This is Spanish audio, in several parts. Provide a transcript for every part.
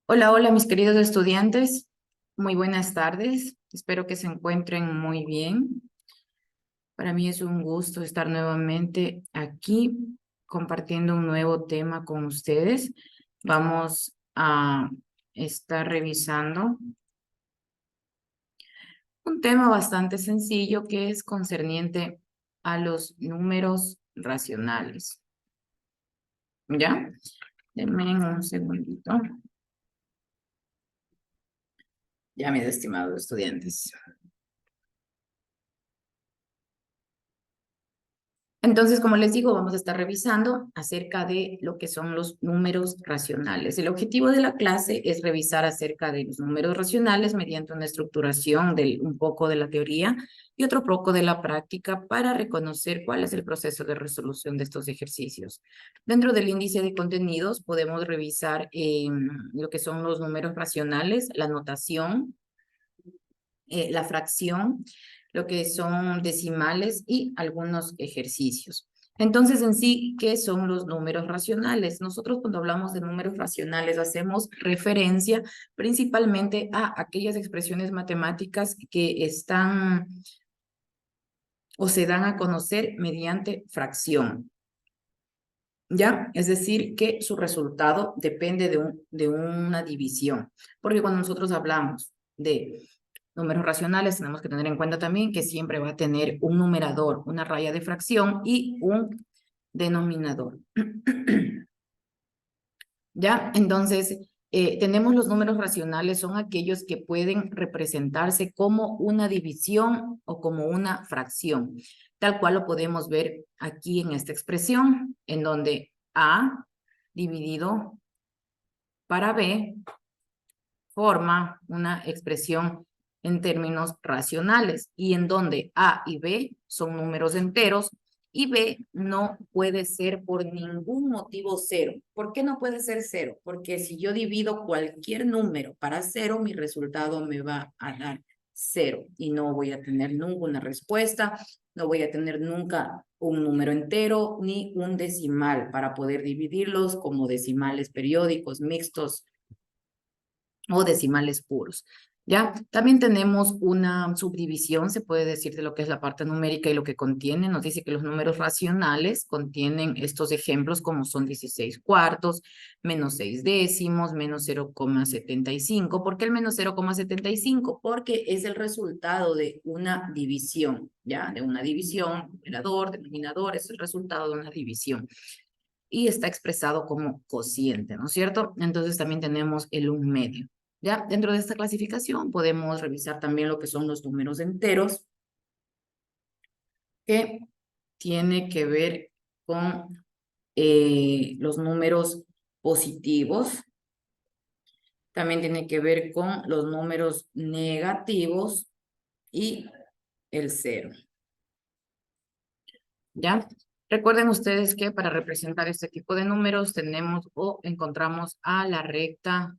Hola, hola, mis queridos estudiantes. Muy buenas tardes. Espero que se encuentren muy bien. Para mí es un gusto estar nuevamente aquí compartiendo un nuevo tema con ustedes. Vamos a estar revisando un tema bastante sencillo que es concerniente a los números racionales. ¿Ya? Denme un segundito. Ya, mis estimados estudiantes. Entonces, como les digo, vamos a estar revisando acerca de lo que son los números racionales. El objetivo de la clase es revisar acerca de los números racionales mediante una estructuración de un poco de la teoría y otro poco de la práctica para reconocer cuál es el proceso de resolución de estos ejercicios. Dentro del índice de contenidos podemos revisar lo que son los números racionales, la notación, la fracción, lo que son decimales y algunos ejercicios. Entonces, en sí, ¿qué son los números racionales? Nosotros cuando hablamos de números racionales hacemos referencia principalmente a aquellas expresiones matemáticas que están o se dan a conocer mediante fracción. ¿Ya? Es decir, que su resultado depende de una división. Porque cuando nosotros hablamos de números racionales, tenemos que tener en cuenta también que siempre va a tener un numerador, una raya de fracción y un denominador. ¿Ya? Entonces, tenemos los números racionales, son aquellos que pueden representarse como una división o como una fracción, tal cual lo podemos ver aquí en esta expresión, en donde A dividido para B forma una expresión en términos racionales y en donde A y B son números enteros y B no puede ser por ningún motivo cero. ¿Por qué no puede ser cero? Porque si yo divido cualquier número para cero, mi resultado me va a dar cero y no voy a tener nunca una respuesta, no voy a tener nunca un número entero ni un decimal para poder dividirlos como decimales periódicos, mixtos, o decimales puros. ¿Ya? También tenemos una subdivisión, se puede decir, de lo que es la parte numérica y lo que contiene. Nos dice que los números racionales contienen estos ejemplos como son 16 cuartos, menos 6 décimos, menos 0,75. ¿Por qué el menos 0,75? Porque es el resultado de una división, ¿ya? De una división, numerador, denominador, es el resultado de una división y está expresado como cociente, ¿no es cierto? Entonces también tenemos el 1/2. ¿Ya? Dentro de esta clasificación podemos revisar también lo que son los números enteros, que tiene que ver con los números positivos, también tiene que ver con los números negativos y el cero. ¿Ya? Recuerden ustedes que para representar este tipo de números tenemos o encontramos a la recta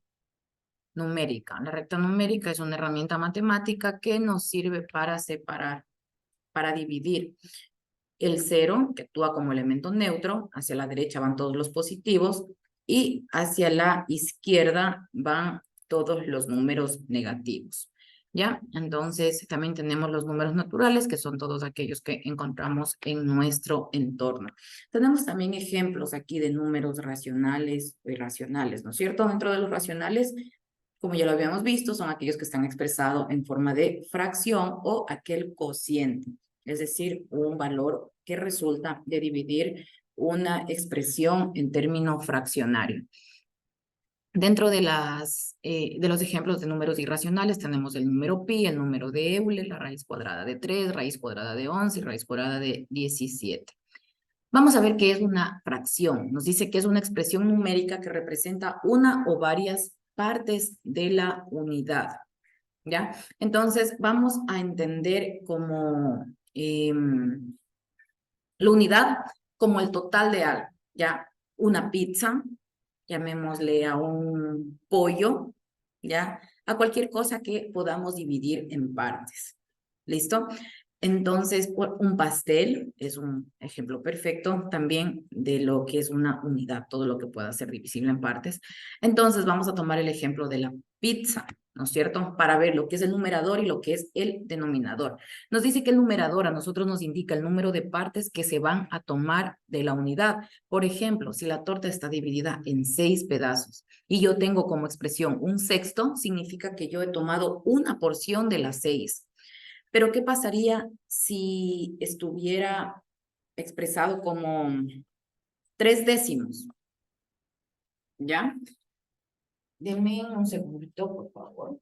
numérica. La recta numérica es una herramienta matemática que nos sirve para separar, para dividir el cero, que actúa como elemento neutro, hacia la derecha van todos los positivos y hacia la izquierda van todos los números negativos. ¿Ya? Entonces, también tenemos los números naturales, que son todos aquellos que encontramos en nuestro entorno. Tenemos también ejemplos aquí de números racionales o irracionales, ¿no es cierto? Dentro de los racionales, como ya lo habíamos visto, son aquellos que están expresados en forma de fracción o aquel cociente, es decir, un valor que resulta de dividir una expresión en término fraccionario. Dentro de los ejemplos de números irracionales tenemos el número pi, el número de Euler, la raíz cuadrada de 3, raíz cuadrada de 11 y raíz cuadrada de 17. Vamos a ver qué es una fracción. Nos dice que es una expresión numérica que representa una o varias partes de la unidad. ¿Ya? Entonces, vamos a entender como la unidad como el total de algo, ¿ya? Una pizza, llamémosle a un pollo, ¿ya? A cualquier cosa que podamos dividir en partes. ¿Listo? Entonces, un pastel es un ejemplo perfecto también de lo que es una unidad, todo lo que pueda ser divisible en partes. Entonces, vamos a tomar el ejemplo de la pizza, ¿no es cierto? Para ver lo que es el numerador y lo que es el denominador. Nos dice que el numerador a nosotros nos indica el número de partes que se van a tomar de la unidad. Por ejemplo, si la torta está dividida en 6 pedazos y yo tengo como expresión un sexto, significa que yo he tomado una porción de las 6. Pero ¿qué pasaría si estuviera expresado como 3 décimos? ¿Ya? Denme un segundito, por favor.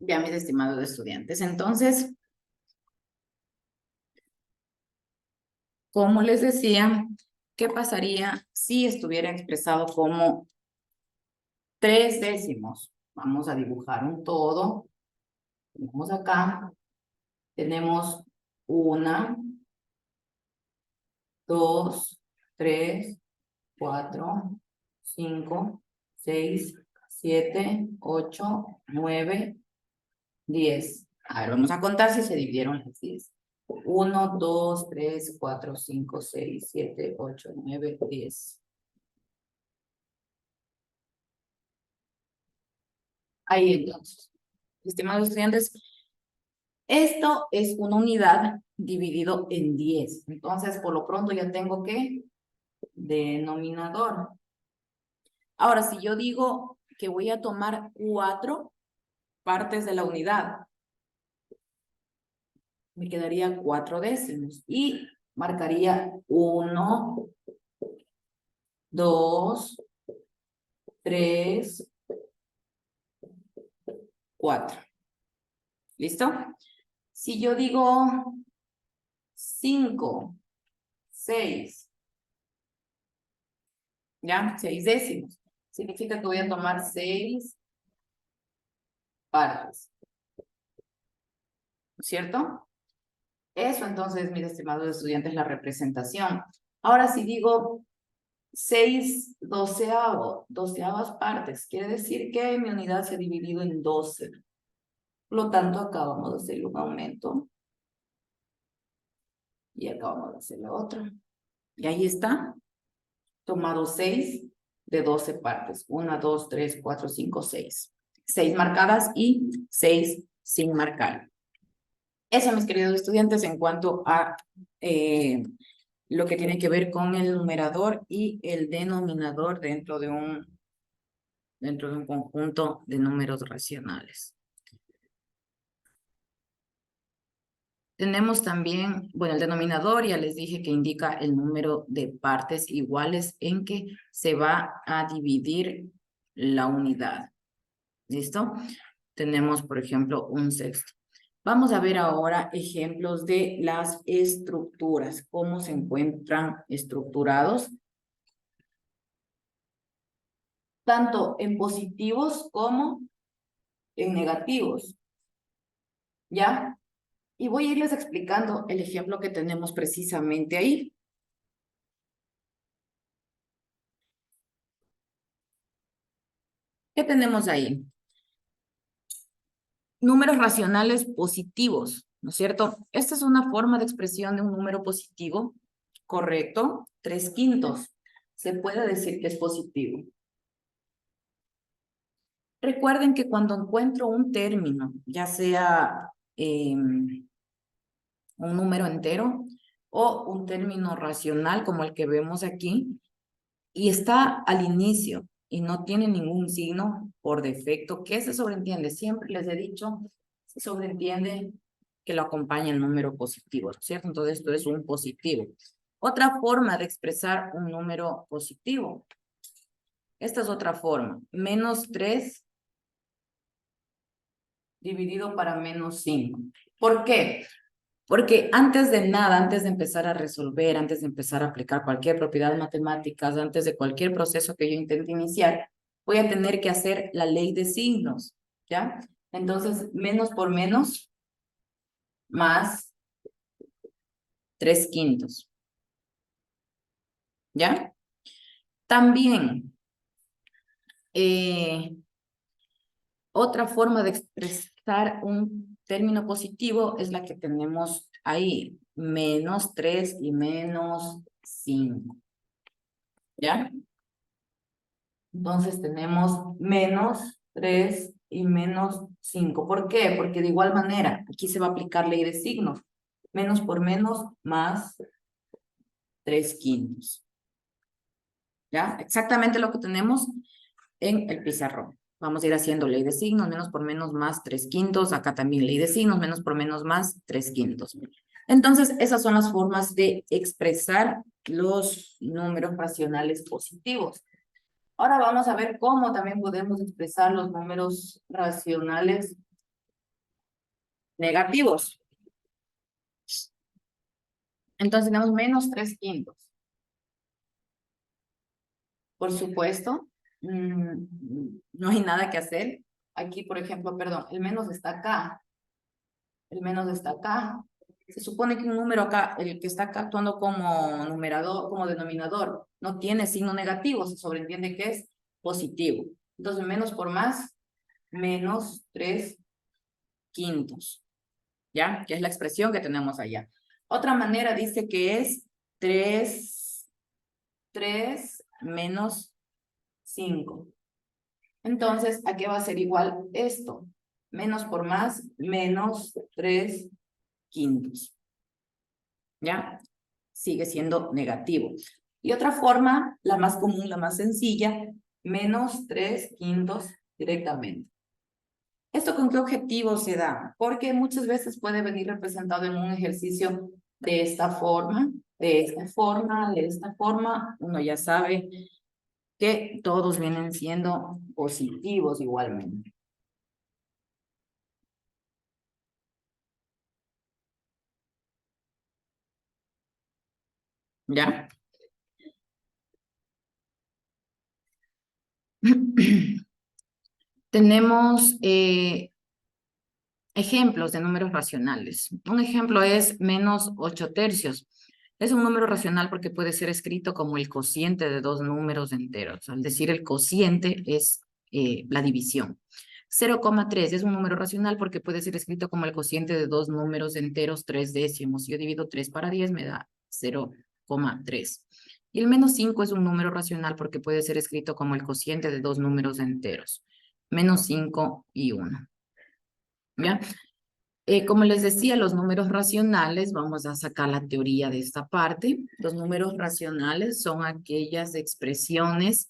Ya, mis estimados estudiantes. Entonces, como les decía, ¿qué pasaría si estuviera expresado como 3 décimos? Vamos a dibujar un todo. Vamos acá. Tenemos 1, 2, 3, 4, 5, 6, 7, 8, 9, 10. A ver, vamos a contar si se dividieron las 10. 1, 2, 3, 4, 5, 6, 7, 8, 9, 10. Ahí entonces, estimados estudiantes, esto es una unidad dividido en 10. Entonces, por lo pronto ya tengo que denominador. Ahora, si yo digo que voy a tomar 4 partes de la unidad, me quedaría 4 décimos y marcaría 1, 2, 3, 4. ¿Listo? Si yo digo 5, 6, ¿ya? 6 décimos. Significa que voy a tomar 6 partes. ¿No es cierto? Eso entonces, mis estimados estudiantes, la representación. Ahora si digo 6 doceavas partes, quiere decir que mi unidad se ha dividido en 12. Por lo tanto, acá vamos a hacer un aumento. Y acá vamos a hacer la otra. Y ahí está. Tomado 6 de 12 partes. 1, 2, 3, 4, 5, 6. 6 marcadas y 6 sin marcar. Eso, mis queridos estudiantes, en cuanto a lo que tiene que ver con el numerador y el denominador dentro de un conjunto de números racionales. Tenemos también, bueno, el denominador, ya les dije que indica el número de partes iguales en que se va a dividir la unidad. ¿Listo? Tenemos, por ejemplo, un sexto. Vamos a ver ahora ejemplos de las estructuras, cómo se encuentran estructurados, tanto en positivos como en negativos. ¿Ya? Y voy a irles explicando el ejemplo que tenemos precisamente ahí. ¿Qué tenemos ahí? Números racionales positivos, ¿no es cierto? Esta es una forma de expresión de un número positivo, correcto, 3/5. Se puede decir que es positivo. Recuerden que cuando encuentro un término, ya sea un número entero o un término racional como el que vemos aquí, y está al inicio y no tiene ningún signo por defecto, ¿qué se sobreentiende? Siempre les he dicho, se sobreentiende que lo acompaña el número positivo, ¿cierto? Entonces esto es un positivo. Otra forma de expresar un número positivo. Esta es otra forma. -3 dividido para menos 5. ¿Por qué? Porque antes de nada, antes de empezar a resolver, antes de empezar a aplicar cualquier propiedad de matemáticas, antes de cualquier proceso que yo intente iniciar, voy a tener que hacer la ley de signos, ¿ya? Entonces, menos por menos, más 3/5, ¿ya? También, otra forma de expresar un término positivo es la que tenemos ahí, menos 3 y menos 5, ¿ya? Entonces tenemos menos 3 y menos 5. ¿Por qué? Porque de igual manera, aquí se va a aplicar ley de signos. Menos por menos, más 3/5. ¿Ya? Exactamente lo que tenemos en el pizarrón. Vamos a ir haciendo ley de signos, menos por menos, más 3/5. Acá también ley de signos, menos por menos, más 3/5. Entonces, esas son las formas de expresar los números racionales positivos. Ahora vamos a ver cómo también podemos expresar los números racionales negativos. Entonces tenemos menos 3/5. Por supuesto, no hay nada que hacer. Aquí, por ejemplo, perdón, el menos está acá. El menos está acá. Se supone que un número acá, el que está acá actuando como numerador, como denominador, no tiene signo negativo, se sobreentiende que es positivo. Entonces, menos por más, menos 3/5. ¿Ya? Que es la expresión que tenemos allá. Otra manera dice que es 3 menos 5. Entonces, ¿a qué va a ser igual esto? Menos por más, menos 3/5. ¿Ya? Sigue siendo negativo. Y otra forma, la más común, la más sencilla, menos 3/5 directamente. ¿Esto con qué objetivo se da? Porque muchas veces puede venir representado en un ejercicio de esta forma, de esta forma, de esta forma. Uno ya sabe que todos vienen siendo positivos igualmente. ¿Ya? Tenemos ejemplos de números racionales. Un ejemplo es menos 8/3. Es un número racional porque puede ser escrito como el cociente de dos números enteros. Al decir el cociente es la división. 0,3 es un número racional porque puede ser escrito como el cociente de dos números enteros 3/10. Si yo divido 3 para 10 me da 0,3. Y el menos 5 es un número racional porque puede ser escrito como el cociente de dos números enteros. Menos 5 y 1. ¿Ya? Como les decía, los números racionales, vamos a sacar la teoría de esta parte. Los números racionales son aquellas expresiones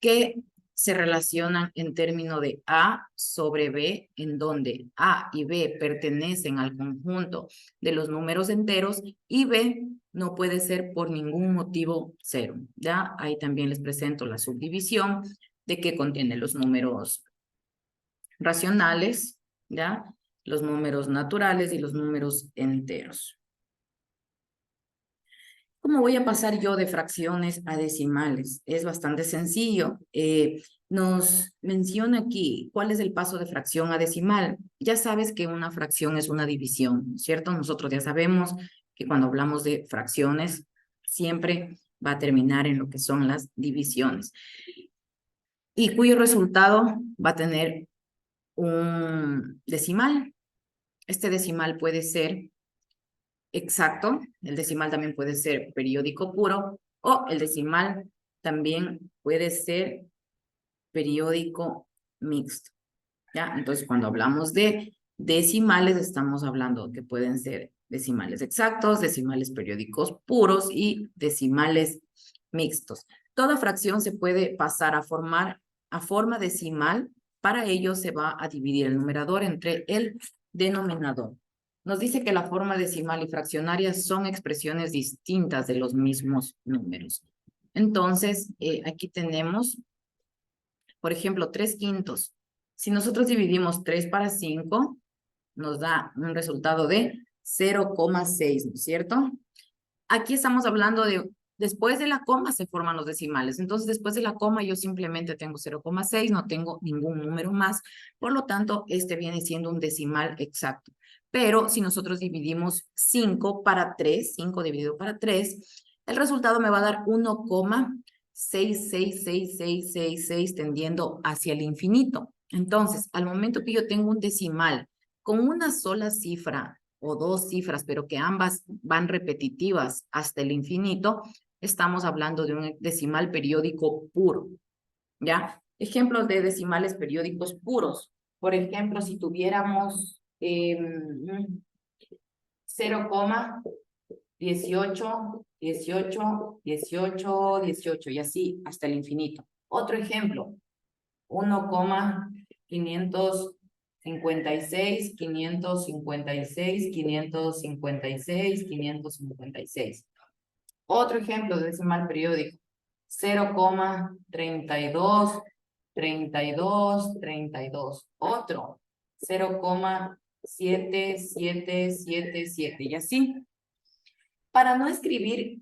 que se relacionan en términos de A sobre B, en donde A y B pertenecen al conjunto de los números enteros y B no puede ser por ningún motivo cero. ¿Ya? Ahí también les presento la subdivisión de qué contiene los números racionales, ¿ya? Los números naturales y los números enteros. ¿Cómo voy a pasar yo de fracciones a decimales? Es bastante sencillo. Nos menciona aquí cuál es el paso de fracción a decimal. Ya sabes que una fracción es una división, ¿cierto? Nosotros ya sabemos que cuando hablamos de fracciones, siempre va a terminar en lo que son las divisiones. Y cuyo resultado va a tener un decimal. Este decimal puede ser exacto, el decimal también puede ser periódico puro o el decimal también puede ser periódico mixto, ¿ya? Entonces, cuando hablamos de decimales, estamos hablando que pueden ser decimales exactos, decimales periódicos puros y decimales mixtos. Toda fracción se puede pasar a forma decimal. Para ello se va a dividir el numerador entre el denominador. Nos dice que la forma decimal y fraccionaria son expresiones distintas de los mismos números. Entonces, aquí tenemos, por ejemplo, 3/5. Si nosotros dividimos 3 para 5, nos da un resultado de 0,6, ¿no es cierto? Aquí estamos hablando de, después de la coma se forman los decimales. Entonces, después de la coma yo simplemente tengo 0,6, no tengo ningún número más. Por lo tanto, este viene siendo un decimal exacto. Pero si nosotros dividimos 5 para 3, 5 dividido para 3, el resultado me va a dar 1,6666666 tendiendo hacia el infinito. Entonces, al momento que yo tengo un decimal con una sola cifra o dos cifras, pero que ambas van repetitivas hasta el infinito, estamos hablando de un decimal periódico puro, ¿ya? Ejemplos de decimales periódicos puros. Por ejemplo, si tuviéramos 0,18, y así hasta el infinito. Otro ejemplo, 1,556, 556, 556, 556. Otro ejemplo de decimal periódico, 0,32, 32, 32. Otro, 0,7777. Y así, para no escribir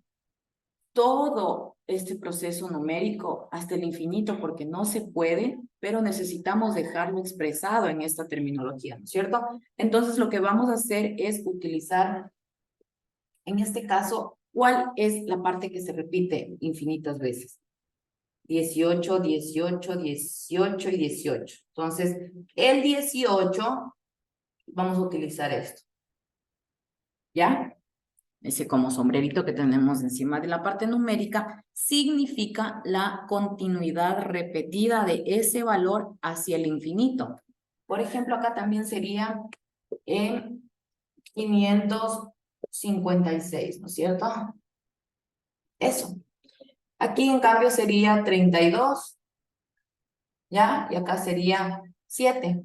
todo este proceso numérico hasta el infinito, porque no se puede, pero necesitamos dejarlo expresado en esta terminología, ¿no es cierto? Entonces, lo que vamos a hacer es utilizar, en este caso, ¿cuál es la parte que se repite infinitas veces? 18, 18, 18 y 18. Entonces, el 18, vamos a utilizar esto, ¿ya? Ese como sombrerito que tenemos encima de la parte numérica, significa la continuidad repetida de ese valor hacia el infinito. Por ejemplo, acá también sería en 556, ¿no es cierto? Eso. Aquí en cambio sería 32, ¿ya? Y acá sería 7.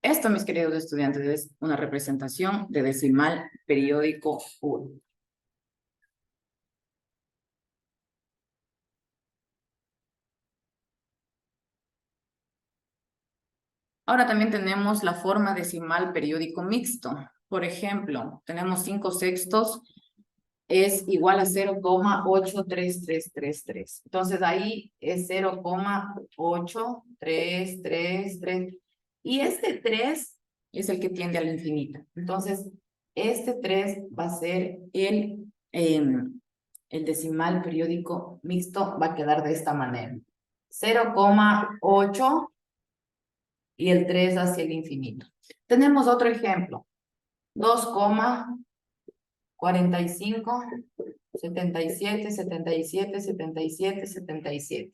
Esto, mis queridos estudiantes, es una representación de decimal periódico puro. Ahora también tenemos la forma decimal periódico mixto. Por ejemplo, tenemos 5 sextos es igual a 0,83333. Entonces ahí es 0,8333. Y este 3 es el que tiende al infinito. Entonces, este 3 va a ser el decimal periódico mixto, va a quedar de esta manera. 0,8 y el 3 hacia el infinito. Tenemos otro ejemplo. 2,45, 77, 77, 77, 77.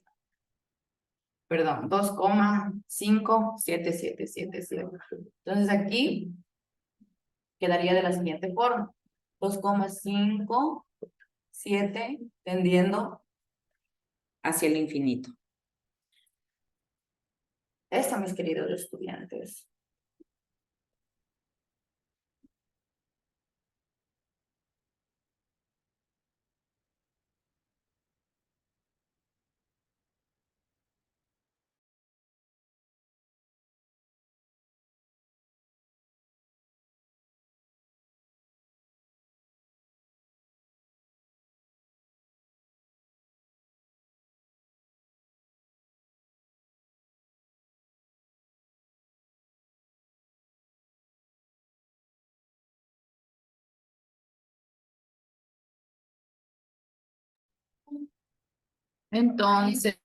Perdón, 2,57777. Entonces aquí quedaría de la siguiente forma. 2,57 tendiendo hacia el infinito. Esto, mis queridos estudiantes. Entonces,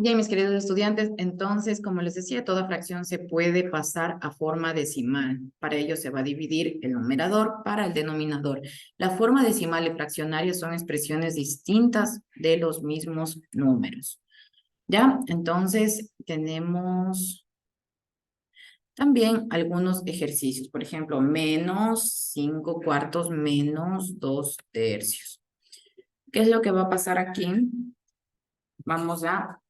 Bien, mis queridos estudiantes, entonces, como les decía, toda fracción se puede pasar a forma decimal. Para ello se va a dividir el numerador para el denominador. La forma decimal y fraccionaria son expresiones distintas de los mismos números. ¿Ya? Entonces, tenemos también algunos ejercicios. Por ejemplo, menos 5 cuartos menos 2 tercios. ¿Qué es lo que va a pasar aquí? Vamos a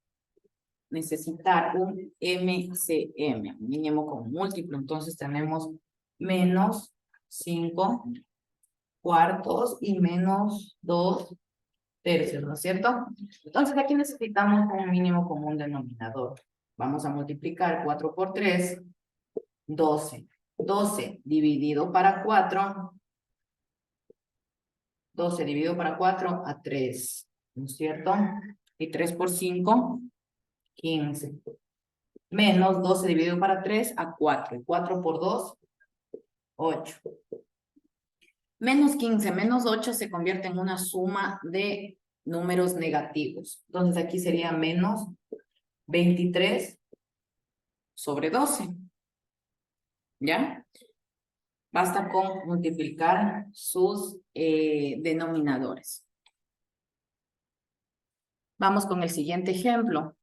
necesitar un MCM, mínimo con múltiplo. Entonces tenemos menos 5 cuartos y menos 2 tercios, ¿no es cierto? Entonces aquí necesitamos un mínimo común denominador. Vamos a multiplicar 4 por 3, 12. 12 dividido para 4, 12 dividido para 4 a 3, ¿no es cierto? Y 3 por 5, 15. Menos 12 dividido para 3 a 4. Y 4 por 2, 8. Menos 15 menos 8 se convierte en una suma de números negativos. Entonces aquí sería menos 23 sobre 12. ¿Ya? Basta con multiplicar sus denominadores. Vamos con el siguiente ejemplo.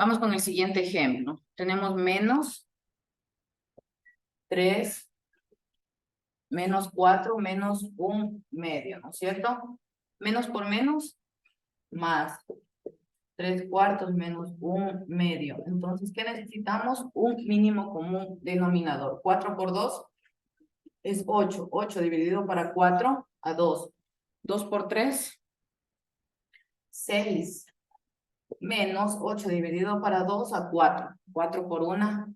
Vamos con el siguiente ejemplo. Tenemos menos 3, menos 4, menos 1 medio, ¿no es cierto? Menos por menos, más 3 cuartos menos 1 medio. Entonces, ¿qué necesitamos? Un mínimo común denominador. 4 por 2 es 8. 8 dividido para 4 a 2. 2 por 3, 6. Menos 8 dividido para 2 a 4. 4 por 1,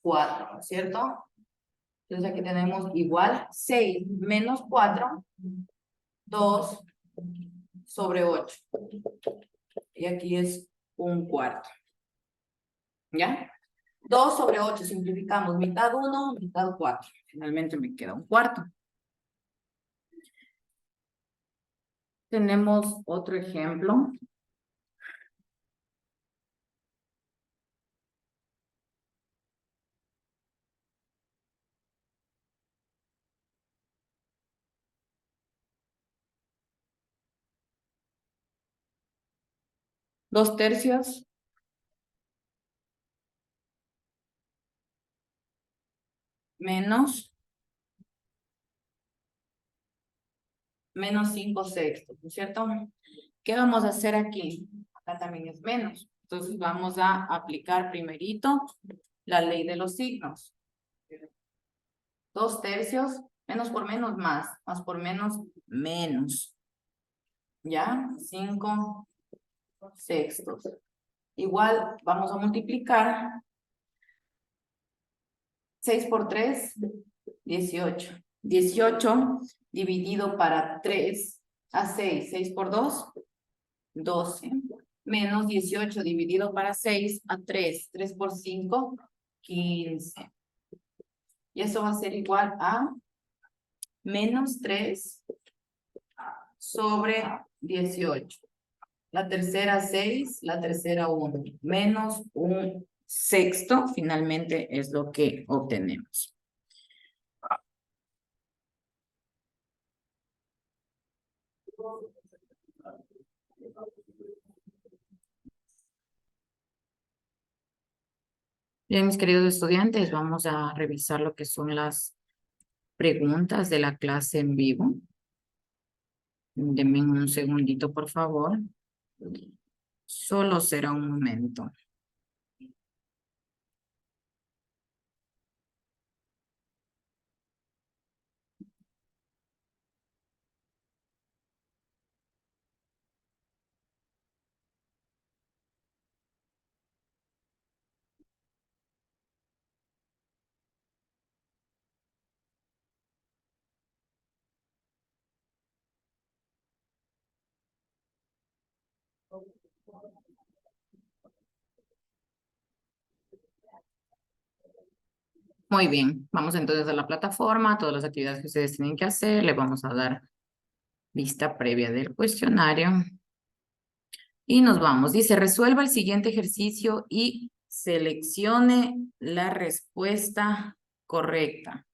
4, ¿no es cierto? Entonces aquí tenemos igual 6 menos 4, 2 sobre 8. Y aquí es 1 cuarto. ¿Ya? 2 sobre 8 simplificamos. Mitad 1, mitad 4. Finalmente me queda 1 cuarto. Tenemos otro ejemplo. Dos tercios menos 5 sextos, ¿no es cierto? ¿Qué vamos a hacer aquí? Acá también es menos. Entonces vamos a aplicar primerito la ley de los signos. 2 tercios, menos por menos más por menos menos. ¿Ya? 5 sextos. Igual vamos a multiplicar 6 por 3, 18. 18 dividido para 3 a 6. 6 por 2, 12. Menos 18 dividido para 6 a 3. 3 por 5, 15. Y eso va a ser igual a menos 3 sobre 18. La tercera 6, la tercera 1. Menos 1 sexto, finalmente es lo que obtenemos. Bien, mis queridos estudiantes, vamos a revisar lo que son las preguntas de la clase en vivo. Denme un segundito, por favor. Solo será un momento. Muy bien, vamos entonces a la plataforma, todas las actividades que ustedes tienen que hacer, le vamos a dar vista previa del cuestionario. Y nos vamos. Dice, resuelva el siguiente ejercicio y seleccione la respuesta correcta.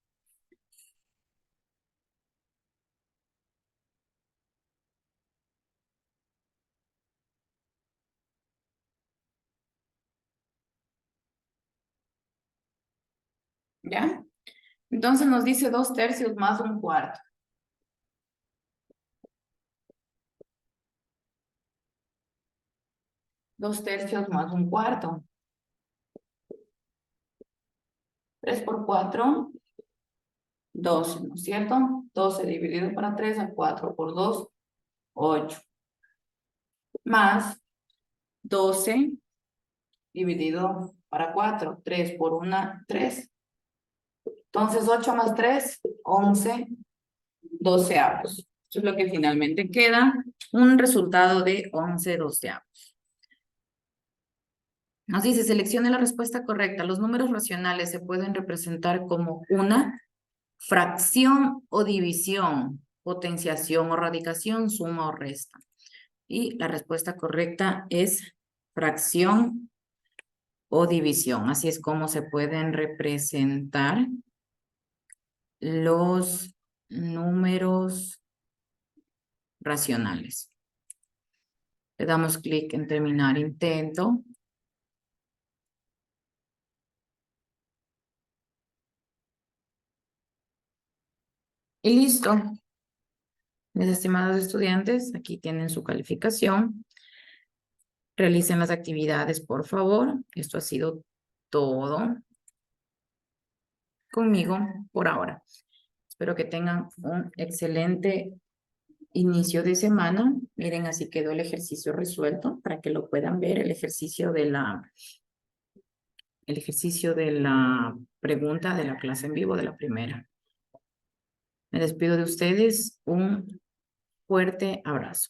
¿Ya? Entonces nos dice 2/3 más 1/4. 2/3 más 1/4. 3 por 4, 12, ¿no es cierto? 12 dividido para 3 a 4 por 2, 8. Más 12 dividido para 4, 3 por 1, 3. Entonces 8 más 3, 11 doceavos. Eso es lo que finalmente queda, un resultado de 11 doceavos. Nos dice, seleccione la respuesta correcta. Los números racionales se pueden representar como una fracción o división, potenciación o radicación, suma o resta. Y la respuesta correcta es fracción o división. Así es como se pueden representar los números racionales. Le damos clic en terminar intento. Y listo. Mis estimados estudiantes, aquí tienen su calificación. Realicen las actividades, por favor. Esto ha sido todo conmigo por ahora. Espero que tengan un excelente inicio de semana. Miren, así quedó el ejercicio resuelto para que lo puedan ver, el ejercicio de la pregunta de la clase en vivo de la primera. Me despido de ustedes. Un fuerte abrazo.